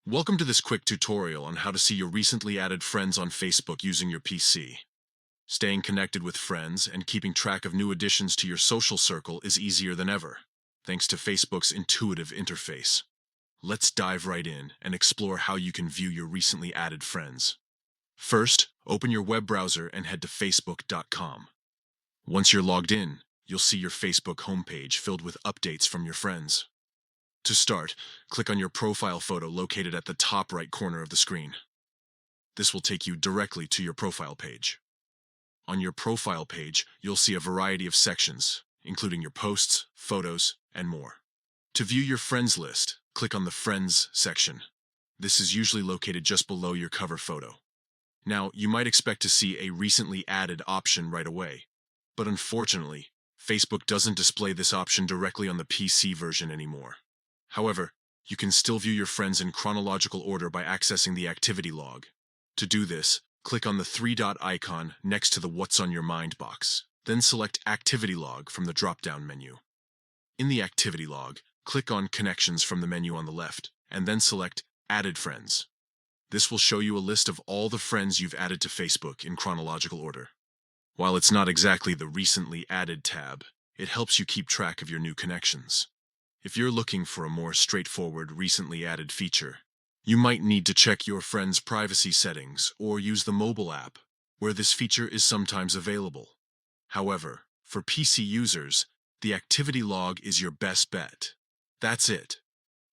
Welcome to this quick tutorial on how to see your recently added friends on Facebook using your PC. Staying connected with friends and keeping track of new additions to your social circle is easier than ever, thanks to Facebook's intuitive interface. Let's dive right in and explore how you can view your recently added friends. First, open your web browser and head to facebook.com. Once you're logged in, you'll see your Facebook homepage filled with updates from your friends. To start, click on your profile photo located at the top right corner of the screen. This will take you directly to your profile page. On your profile page, you'll see a variety of sections, including your posts, photos, and more. To view your friends list, click on the Friends section. This is usually located just below your cover photo. Now, you might expect to see a recently added option right away, but unfortunately, Facebook doesn't display this option directly on the PC version anymore. However, you can still view your friends in chronological order by accessing the activity log. To do this, click on the three-dot icon next to the What's on Your Mind box. Then select Activity Log from the drop-down menu. In the activity log, click on Connections from the menu on the left, and then select Added Friends. This will show you a list of all the friends you've added to Facebook in chronological order. While it's not exactly the Recently Added tab, it helps you keep track of your new connections. If you're looking for a more straightforward recently added feature, you might need to check your friend's privacy settings or use the mobile app, where this feature is sometimes available. However, for PC users, the activity log is your best bet. That's it.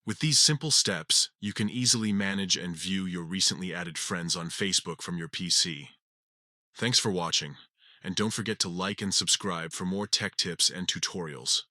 With these simple steps, you can easily manage and view your recently added friends on Facebook from your PC. Thanks for watching, and don't forget to like and subscribe for more tech tips and tutorials.